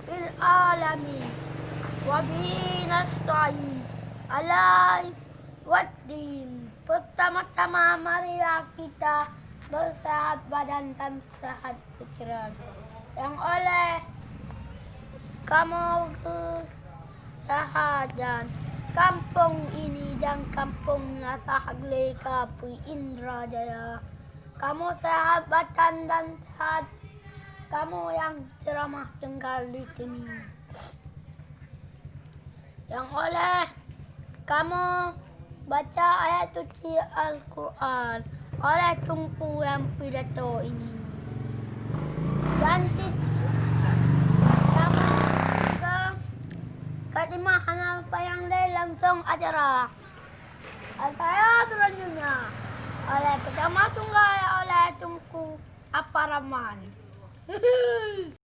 fil alamin. Wa bihi nasta'in alai waddin. Pertama-tama marilah kita bersehat badan dan sehat pikiran. Yang oleh kamu bersahajan kampung ini dan kampung Nasahagle Kapui Indrajaya. Kamu sehat badan dan sehat, kamu yang ceramah tinggal di sini. Yang oleh kamu baca ayat suci Al-Quran oleh Tunku yang pidato ini. Dan kamu ke kedimahan apa yang langsung acara. Saya selanjutnya oleh Kecamatan Sungai oleh Tunku Aparaman.